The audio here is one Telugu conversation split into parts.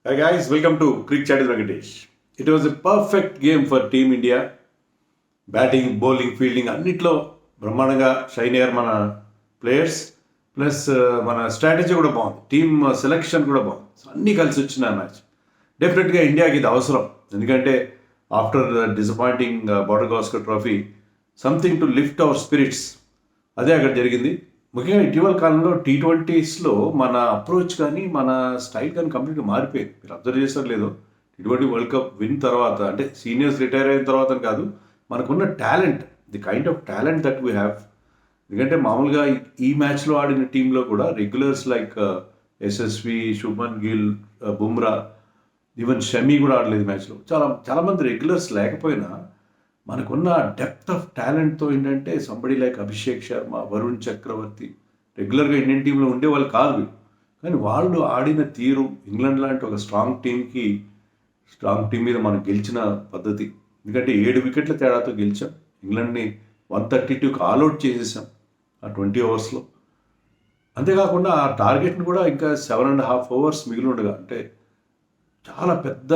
Hi guys, welcome to Cricket Chat with Venkatesh. It was a perfect game for Team India. Batting, bowling, fielding అన్నిట్లో బ్రహ్మాండంగా షైన్ అయ్యారు మన ప్లేయర్స్. ప్లస్ మన స్ట్రాటజీ కూడా బాగుంది, టీమ్ సెలెక్షన్ కూడా బాగుంది. సో అన్నీ కలిసి వచ్చిన మ్యాచ్. డెఫినెట్గా ఇండియాకి ఇది అవసరం, ఎందుకంటే after disappointing Border Gavaskar trophy something to lift our spirits, అదే అక్కడ జరిగింది. ముఖ్యంగా ఇటీవల కాలంలో T20స్లో మన అప్రోచ్ కానీ మన స్టైల్ కానీ కంప్లీట్గా మారిపోయింది. మీరు అబ్జర్వ్ చేస్తారు లేదో, T20 వరల్డ్ కప్ విన్ తర్వాత, అంటే సీనియర్స్ రిటైర్ అయిన తర్వాత కాదు, మనకున్న talent, the kind of talent that we have. ఎందుకంటే మామూలుగా ఈ మ్యాచ్లో ఆడిన టీంలో కూడా regulars like Yashasvi, Shubman Gill, Bumrah, even Shami కూడా ఆడలేదు మ్యాచ్లో. చాలామంది రెగ్యులర్స్ లేకపోయినా మనకున్న డెప్త్ ఆఫ్ టాలెంట్తో ఏంటంటే సంబడి లైక్ అభిషేక్ శర్మ, వరుణ్ చక్రవర్తి రెగ్యులర్గా ఇండియన్ టీంలో ఉండేవాళ్ళు కాదు, కానీ వాళ్ళు ఆడిన తీరు, ఇంగ్లాండ్ లాంటి ఒక స్ట్రాంగ్ టీం మీద మనం గెలిచిన పద్ధతి. ఎందుకంటే 7 వికెట్ల తేడాతో గెలిచాం, ఇంగ్లాండ్ని 132కి ఆల్అౌట్ చేసేసాం ఆ 20 ఓవర్స్లో. అంతేకాకుండా ఆ టార్గెట్ని కూడా ఇంకా 7.5 ఓవర్స్ మిగిలి ఉండగా, అంటే చాలా పెద్ద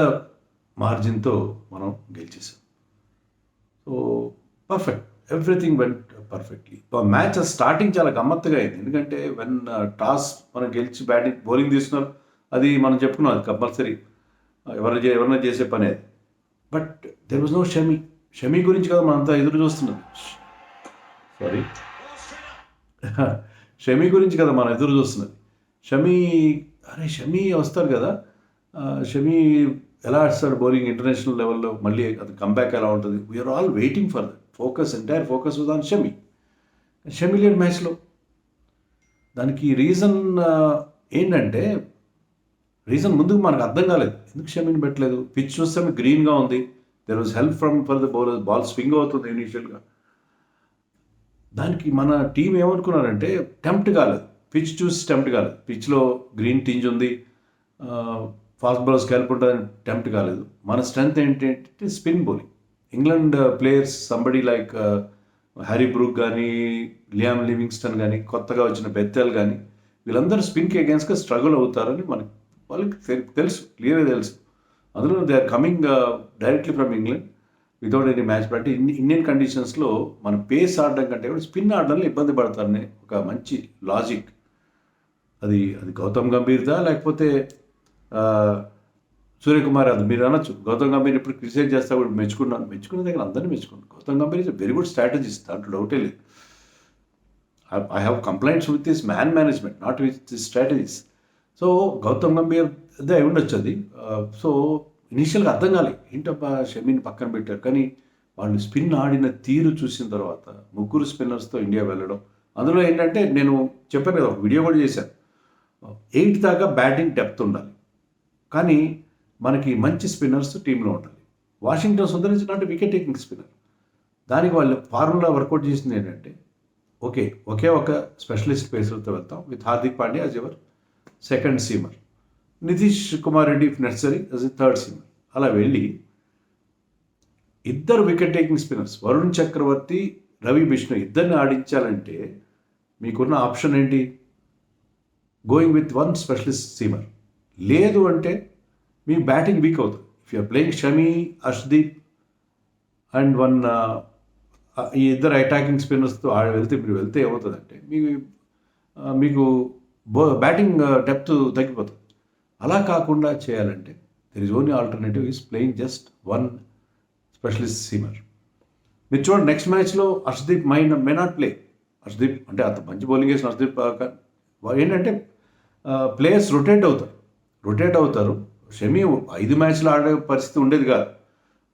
మార్జిన్తో మనం గెలిచేసాం. So perfect, everything went perfectly. Match starting చాలా గమ్మత్తుగా అయింది, ఎందుకంటే వెన్ టాస్ మనం గెలిచి బౌలింగ్ తీసుకున్నారు, అది మనం చెప్పుకున్నాం, అది కంపల్సరీ ఎవరైనా చేసే పని అది. But there was no Shami గురించి కదా మనంతా ఎదురు చూస్తున్నది. షమీ గురించి కదా మనం ఎదురు చూస్తున్నది. షమీ వస్తారు కదా, షమీ ఎలా ఆడుస్తాడు బౌలింగ్ ఇంటర్నేషనల్ లెవెల్లో, మళ్ళీ అది కంబ్యాక్ ఎలా ఉంటుంది, we're all waiting for that. Entire focus was on Shami లేని మ్యాచ్లో. దానికి రీజన్ ఏంటంటే, ముందుకు మనకు అర్థం కాలేదు, ఎందుకు షమీని పెట్టలేదు. పిచ్ చూస్తే గ్రీన్గా ఉంది, there was help for the bowler, ball swing అవుతుంది ఇనీషియల్గా. దానికి మన టీం ఏమనుకున్నారంటే టెంప్ట్ కాలేదు, పిచ్ చూసి టెంప్ట్ కాలేదు, పిచ్లో గ్రీన్ టింజ్ ఉంది, ఫాస్ట్ బౌలర్స్ హెల్ప్ ఉంటుందని టెంప్ట్ కాలేదు. మన స్ట్రెంగ్త్ ఏంటంటే spin bowling. England players somebody like Harry Brook కానీ, లియామ్ లివింగ్స్టన్ కానీ, కొత్తగా వచ్చిన బెత్తెల్ కానీ, వీళ్ళందరూ స్పిన్కి అగేన్స్ట్గా స్ట్రగుల్ అవుతారని వాళ్ళకి తెలుసు, క్లియర్గా తెలుసు. అందులో they are coming directly from England without any match. But Indian కండిషన్స్లో మన పేస్ ఆడడం కంటే కూడా స్పిన్ ఆడడంలో ఇబ్బంది పడతారని ఒక మంచి లాజిక్. అది గౌతమ్ గంభీర్దా లేకపోతే సూర్యకుమార్, అది మీరు అనొచ్చు. గౌతమ్ గంభీర్ ఇప్పుడు క్రిటిసైజ్ చేస్తా కూడా మెచ్చుకున్న దగ్గర అందరినీ మెచ్చుకున్నాను. Gautam Gambhir is very good strategist, దాంట్లో డౌటే లేదు. I have complaints with this management, not with this strategies. So Gautam Gambhir అదే అయి ఉండొచ్చు అది. సో ఇనీషియల్గా అర్థం కాలేదు, ఏంటబ్బా షమీని పక్కన పెట్టారు. కానీ వాళ్ళు స్పిన్ ఆడిన తీరు చూసిన తర్వాత 3 స్పిన్నర్స్తో ఇండియా వెళ్ళడం, అందులో ఏంటంటే నేను చెప్పాను కదా, ఒక వీడియో కూడా చేశాను, 8 దాకా బ్యాటింగ్ డెప్త్ ఉండాలి, కానీ మనకి మంచి స్పిన్నర్స్ టీంలో ఉండాలి. Washington Sundar is not wicket taking spinner. దానికి వాళ్ళు ఫార్ములా వర్కౌట్ చేసింది ఏంటంటే, ఒకే ఒక స్పెషలిస్ట్ పేసర్తో వెళ్తాం, with Hardik Pandya as ever second seamer, Nitish Kumar Reddy if necessary as a third seamer. అలా వెళ్ళి 2 wicket taking spinners, Varun Chakravarthy, Ravi Bishnoi ఇద్దరిని ఆడించాలంటే మీకున్న ఆప్షన్ ఏంటి? Going with 1 specialist seamer. లేదు అంటే మీ బ్యాటింగ్ వీక్ అవుతుంది. If you're playing Shami, Arshdeep and 1 ఈ 2 అటాకింగ్ స్పిన్నర్స్తో మీరు వెళ్తే ఏమవుతుందంటే మీకు బ్యాటింగ్ డెప్త్ తగ్గిపోతుంది. అలా కాకుండా చేయాలంటే there is only alternative is playing just 1 specialist seamer. మీరు చూడండి, నెక్స్ట్ మ్యాచ్లో Arshdeep may not play. Arshdeep అంటే అంత మంచి బౌలింగ్ వేసిన అర్ష్దీప్ ఏంటంటే ప్లేయర్స్ రొటేట్ అవుతారు. షమీ 5 మ్యాచ్లు ఆడే పరిస్థితి ఉండేది కాదు.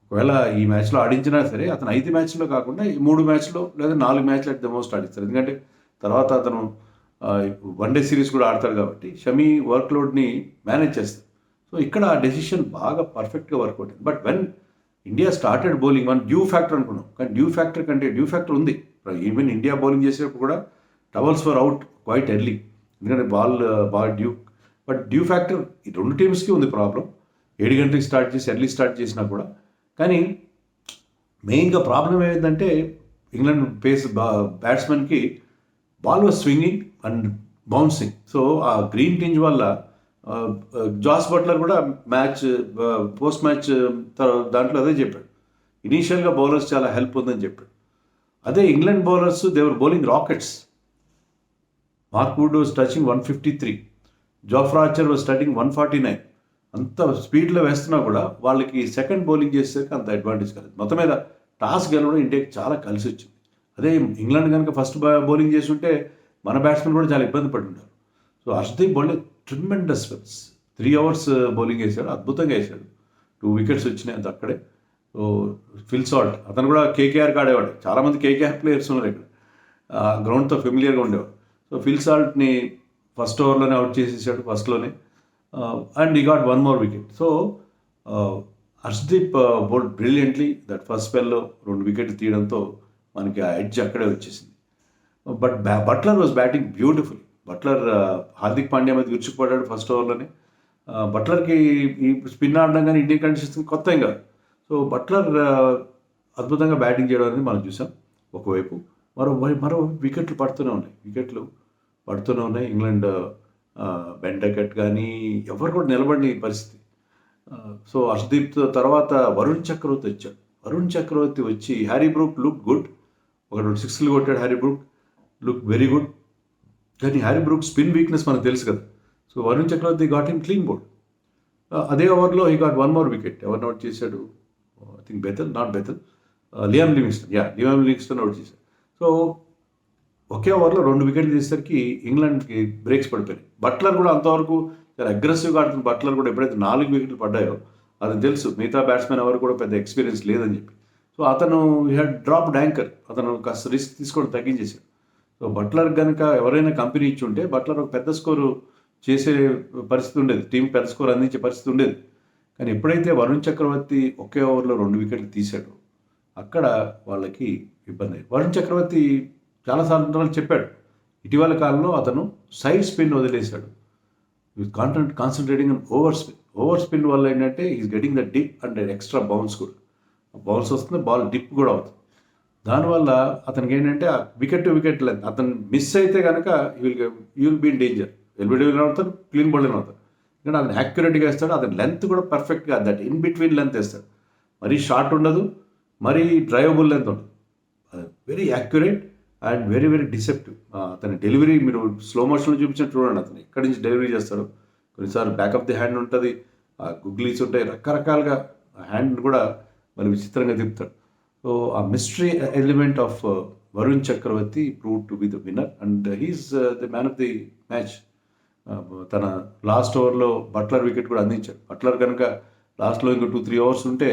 ఒకవేళ ఈ మ్యాచ్లో ఆడించినా సరే అతను 5 మ్యాచ్లో కాకుండా 3 మ్యాచ్లో లేదా 4 మ్యాచ్లు అట్ ద మోస్ట్ ఆడిస్తారు. ఎందుకంటే తర్వాత అతను వన్డే సిరీస్ కూడా ఆడతాడు కాబట్టి షమీ వర్క్లోడ్ని మేనేజ్ చేస్తారు. సో ఇక్కడ ఆ డెసిషన్ బాగా పర్ఫెక్ట్గా వర్కౌట్ అయింది. But when India started bowling, మనం డ్యూ ఫ్యాక్టర్ అనుకున్నాం, కానీ డ్యూ ఫ్యాక్టర్ ఉంది. ఈవెన్ ఇండియా బౌలింగ్ చేసేటప్పుడు కూడా టవల్స్ వర్ అవుట్ క్వైట్ ఎర్లీ, ఎందుకంటే బాగా డ్యూ ఫ్యాక్టర్ ఈ 2 టీమ్స్కి ఉంది ప్రాబ్లం. 7 గంటలకు ఎర్లీ స్టార్ట్ చేసినా కూడా. కానీ మెయిన్గా ప్రాబ్లం ఏమైందంటే ఇంగ్లాండ్ బ్యాట్స్మెన్కి ball was swinging and bouncing. So ఆ గ్రీన్ టింజ్ వల్ల జాస్ బట్లర్ కూడా మ్యాచ్ పోస్ట్ మ్యాచ్ దాంట్లో అదే చెప్పాడు, ఇనీషియల్గా బౌలర్స్ చాలా హెల్ప్ ఉందని చెప్పాడు. అదే England bowlers they were bowling rockets. Mark Wood was touching 153, Jofra Archer was touching 149. అంత స్పీడ్లో వేస్తున్నా కూడా వాళ్ళకి సెకండ్ బౌలింగ్ చేసేసరికి అంత అడ్వాంటేజ్ కాలేదు. మొత్తం మీద టాస్ గెలవడం ఇండియాకి చాలా కలిసి వచ్చింది. అదే ఇంగ్లాండ్ కనుక ఫస్ట్ బౌలింగ్ చేసి ఉంటే మన బ్యాట్స్మెన్ కూడా చాలా ఇబ్బంది పడి ఉంటారు. So Harshdeep bowling tremendous spells, 3 hours bowling వేసాడు, అద్భుతంగా వేసాడు. 2 wickets వచ్చినాయి అంత అక్కడే. సో ఫిల్ సాల్ట్ అతను కూడా కేకేఆర్కి ఆడేవాడు. చాలామంది కేకేఆర్ ప్లేయర్స్ ఉన్నారు ఇక్కడ, గ్రౌండ్తో ఫెమిలియర్గా ఉండేవాడు. సో ఫిల్ సాల్ట్ని ఫస్ట్ ఓవర్లోనే అవుట్ చేసేసాడు ఫస్ట్లోనే, and he got 1 more wicket. So Harshdeep bowled brilliantly. That first స్పెల్లో 2 wickets తీయడంతో మనకి ఆ ఎడ్జ్ అక్కడే వచ్చేసింది. But Buttler was batting beautiful. Buttler Hardik Pandya మీద విరుచుకుపడ్డాడు ఫస్ట్ ఓవర్లోనే. బట్లర్కి ఈ స్పిన్ ఆడడం కానీ ఇండియన్ కండిషన్స్ కొత్త ఏం కాదు. సో బట్లర్ అద్భుతంగా బ్యాటింగ్ చేయడం అనేది మనం చూసాం ఒకవైపు. మరో వికెట్లు పడుతూనే ఉన్నాయి. ఇంగ్లాండ్ బెండకెట్ కానీ ఎవరు కూడా నిలబడిన పరిస్థితి. సో హర్షదీప్ తర్వాత వరుణ్ చక్రవర్తి వచ్చాడు. వరుణ్ చక్రవర్తి వచ్చి హ్యారీ బ్రూక్ లుక్ గుడ్, ఒక 2 6 కొట్టాడు. Harry Brook look very good. కానీ హ్యారీ బ్రూక్ స్పిన్ వీక్నెస్ మనకు తెలుసు కదా. So Varun Chakravarthy got in clean bowled. అదే ఓవర్లో ఈ గాట్ 1 more wicket. ఎవరిని అవుట్ చేశాడు? I think Liam Livingstone out చేశాడు. సో ఒకే ఓవర్లో 2 wickets తీసేసరికి ఇంగ్లాండ్కి బ్రేక్స్ పడిపోయాయి. బట్లర్ కూడా అంతవరకు చాలా అగ్రెసివ్గా ఆడుతున్న బట్లర్ కూడా ఎప్పుడైతే 4 wickets పడ్డాయో అతను తెలుసు మిగతా బ్యాట్స్మెన్ ఎవరు కూడా పెద్ద ఎక్స్పీరియన్స్ లేదని చెప్పి. సో అతను హ్యాడ్ డ్రాప్ యాంకర్, అతను కాస్త రిస్క్ తీసుకోవడం తగ్గించేశాడు. సో బట్లర్ కనుక ఎవరైనా కంపెనీ ఇచ్చి ఉంటే బట్లర్ ఒక పెద్ద స్కోరు చేసే పరిస్థితి ఉండేది, టీం పెద్ద స్కోర్ అందించే పరిస్థితి ఉండేది. కానీ ఎప్పుడైతే వరుణ్ చక్రవర్తి ఒకే ఓవర్లో 2 wickets తీశాడో అక్కడ వాళ్ళకి ఇబ్బంది అయ్యింది. వరుణ్ చక్రవర్తి చాలా సందర్భాలు చెప్పాడు, ఇటీవల కాలంలో అతను సైడ్ స్పిన్ వదిలేశాడు, కాన్సన్ట్రేటింగ్ ఆన్ ఓవర్ స్పిన్ వల్ల ఏంటంటే is getting the dip and extra bounce కూడా. బౌన్స్ వస్తుంది, బాల్ డిప్ కూడా అవుతుంది. దానివల్ల అతనికి ఏంటంటే వికెట్ టు వికెట్ లెంత్ అతను మిస్ అయితే కనుక విల్ బీ ఇన్ డేంజర్. ఎల్బిడి అవుతాడు, క్లీన్ బౌలింగ్ అవుతాడు. ఎందుకంటే అతను యాక్యురేట్గా వేస్తాడు, అతని లెంత్ కూడా పర్ఫెక్ట్గా దట్ ఇన్ బిట్వీన్ లెంత్ వేస్తాడు. మరీ షార్ట్ ఉండదు, మరీ డ్రైవబుల్ లెంత్ ఉండదు. Very accurate and very very deceptive. అతని డెలివరీ మీరు స్లో మోషన్లో చూపించినట్టు చూడండి. అతను ఎక్కడి నుంచి డెలివరీ చేస్తాడు. కొన్నిసార్లు బ్యాకప్ ది హ్యాండ్ ఉంటుంది, గుగ్లీస్ ఉంటాయి, రకరకాలుగా హ్యాండ్ కూడా మరి విచిత్రంగా తిప్పుతాడు. సో ఆ mystery element of Varun Chakravarthy prove to be the winner and he's the man of the match. తన లాస్ట్ ఓవర్లో బట్లర్ వికెట్ కూడా అందించాడు. బట్లర్ కనుక లాస్ట్లో ఇంకో 2-3 hours ఉంటే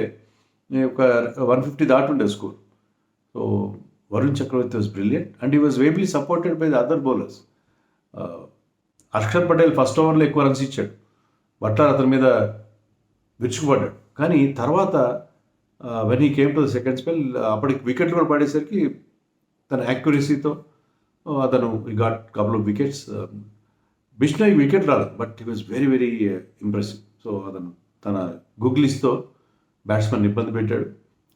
ఒక 150 దాటుండే score. So Varun Chakravarthy was brilliant and he was ably supported by the other bowlers. Axar Patel first ఓవర్లో ఎక్కువ రన్స్ ఇచ్చాడు, బట్లర్ అతని మీద విరుచుకుపడ్డాడు. కానీ తర్వాత when he came to the second spell అప్పటికి వికెట్లు కూడా పడేసరికి తన యాక్యురసీతో అతను he got couple of wickets. Bishnoi wicket రాలేదు, but he was very very impressive. So అతను తన గుగ్లీస్తో బ్యాట్స్మెన్ ఇబ్బంది పెట్టాడు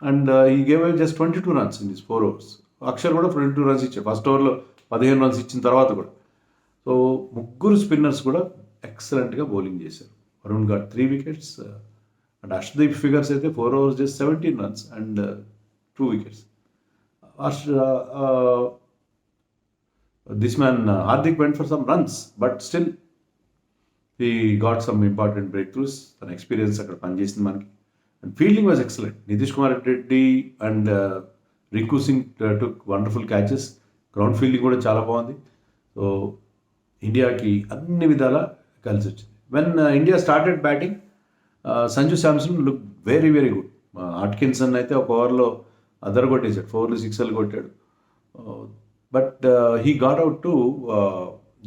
and he gave just 22 runs in this 4 overs. Axar కూడా 22 runs ఇచ్చాడు ఫస్ట్ ఓవర్లో, 15 runs ఇచ్చిన తర్వాత కూడా. సో ముగ్గురు స్పిన్నర్స్ కూడా ఎక్సలెంట్గా బౌలింగ్ చేశారు. Varun got 3 wickets and Harshdeep figures అయితే 4 overs just 17 runs and 2 wickets. This man Hardik went for some runs, but still he got some important breakthroughs. తన ఎక్స్పీరియన్స్ అక్కడ పనిచేసింది మనకి. And fielding was excellent. Nitish Kumar Reddy and Rinku Singh took wonderful catches. Ground fielding కూడా చాలా బాగుంది. సో ఇండియాకి అన్ని విధాలా కలిసి వచ్చింది. When India started batting Sanju Samson look very very good. Atkinson అయితే ఒక ఓవర్లో కొట్టేశాడు, 4 6 కొట్టాడు. But he got out to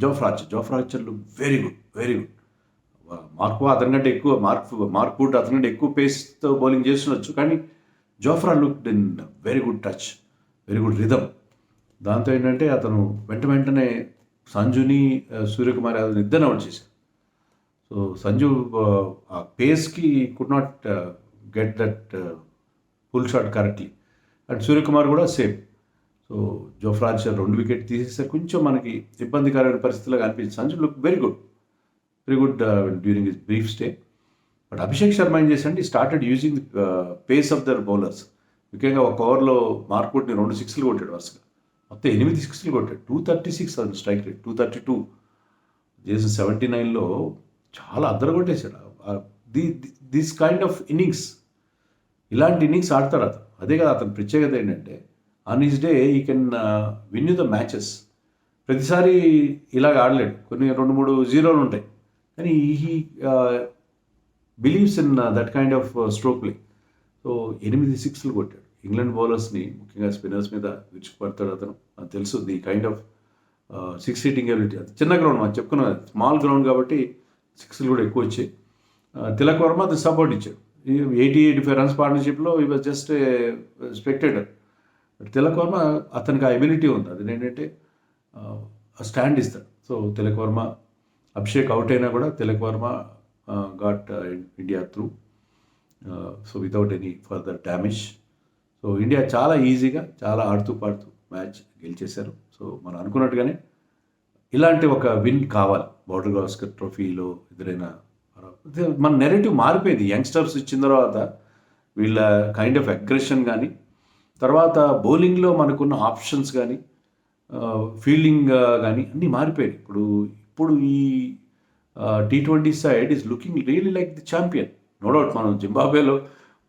Jofra Archer look very good. Mark అతనికంటే ఎక్కువ మార్క్ వుడ్ అతనికంటే ఎక్కువ పేస్తో బౌలింగ్ చేస్తుండొచ్చు, కానీ Jofra look in very good touch, very good rhythm. దాంతో ఏంటంటే అతను వెంటనే సంజుని సూర్యకుమార్ యాదవ్ని ఇద్దరిని అవుట్ చేశారు. సో సంజు ఆ పేస్కి could not get that full shot correctly and Suryakumar కూడా same. So Jofra Archer 2 wickets తీసేసరికి కొంచెం మనకి ఇబ్బందికరమైన పరిస్థితులుగా అనిపించింది. Sanju look very good. Very good during his brief stay. But Abhishek Sharma ఏం చేశాడంటే he started using pace of the bowlers. ముఖ్యంగా ఒక ఓవర్లో మార్కుట్ని 2 సిక్స్లు కొట్టాడు వరుసగా. మొత్తం 8 సిక్స్లు కొట్టాడు. 236 అది స్ట్రైక్ రేట్, 232 చేసిన 79లో చాలా అద్దరు కొట్టేశాడు. దిస్ కైండ్ ఆఫ్ ఇన్నింగ్స్, ఇలాంటి ఇన్నింగ్స్ ఆడతాడు అతను. అదే కదా అతని ప్రత్యేకత ఏంటంటే ఆన్ హిస్ డే ఈ can win you the matches. ప్రతిసారి ఇలాగ ఆడలేడు, కొన్ని 2-3 జీరోలు ఉంటాయి, కానీ he believes in that kind of stroke play. So 8 సిక్స్లు కొట్టాడు. ఇంగ్లాండ్ బౌలర్స్ని ముఖ్యంగా స్పిన్నర్స్ మీద విరుచుకుపడతాడు అతను. నాకు తెలుసు the kind of six heating ability. అది చిన్న గ్రౌండ్, మనం చెప్పుకున్నాం స్మాల్ గ్రౌండ్ కాబట్టి సిక్స్లు కూడా ఎక్కువ వచ్చాయి. తిలక్ వర్మ అది సపోర్ట్ ఇచ్చాడు. 80-85 రన్స్ పార్ట్నర్షిప్లో ఈ was just spectator. Tilak Varma అతనికి ఆ ఎబిలిటీ ఉంది. అది ఏంటంటే స్టాండ్ ఇస్తాడు. సో తిలక్ వర్మ, అభిషేక్ అవుట్ అయినా కూడా Tilak Varma got India through, so without any further damage. So India చాలా ఈజీగా, చాలా ఆడుతూ పాడుతూ మ్యాచ్ గెలిచేశారు. సో మనం అనుకున్నట్టుగానే ఇలాంటి ఒక విన్ కావాలి బోర్డర్ గవాస్కర్ ట్రోఫీలో ఎదురైన. మన నెరేటివ్ మారిపోయింది యంగ్స్టర్స్ ఇచ్చిన తర్వాత. వీళ్ళ కైండ్ ఆఫ్ అగ్రెషన్ కానీ, తర్వాత బౌలింగ్లో మనకున్న ఆప్షన్స్ కానీ, ఫీల్డింగ్ కానీ అన్నీ మారిపోయాయి. ఇప్పుడు ఈ T20 side is looking really like the champion. No doubt మనం జింబాబ్వేలో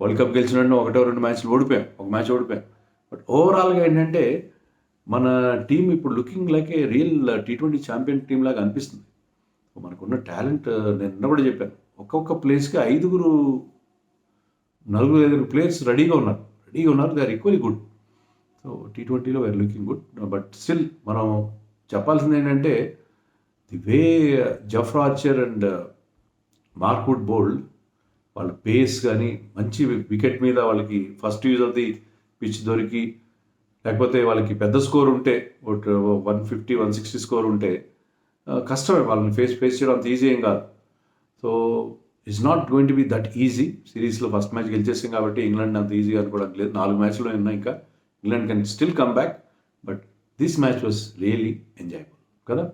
వరల్డ్ కప్ గెలిచిన 1-2 మ్యాచ్లు ఓడిపోయాం, ఒక మ్యాచ్ ఓడిపోయాం. బట్ ఓవరాల్గా ఏంటంటే మన టీం ఇప్పుడు లుకింగ్ లైక్ ఏ రియల్ T20 ఛాంపియన్ టీం లాగా అనిపిస్తుంది. మనకున్న టాలెంట్ నేను నిన్న కూడా చెప్పాను, ఒక్కొక్క ప్లేస్కి 4-5 ప్లేయర్స్ రెడీగా ఉన్నారు. They are equally good. So T20లో we're looking good. But still మనం చెప్పాల్సింది ఏంటంటే the way Jofra Archer and Mark Wood bowled, వాళ్ళ పేస్ కానీ, మంచి వికెట్ మీద వాళ్ళకి first use of the pitch దొరికి, లేకపోతే వాళ్ళకి పెద్ద స్కోర్ ఉంటే 150-160 స్కోర్ ఉంటే కష్టమే వాళ్ళని ఫేస్ చేయడం, అంత ఈజీ ఏం కాదు. So it's not going to be that easy. సిరీస్లో ఫస్ట్ మ్యాచ్ గెలిచేసాం కాబట్టి ఇంగ్లాండ్ అంత ఈజీగా అనుకోవడానికి లేదు. 4 మ్యాచ్లు ఉన్నాయి ఇంకా. England can still come back, but this match was really enjoyable కదా.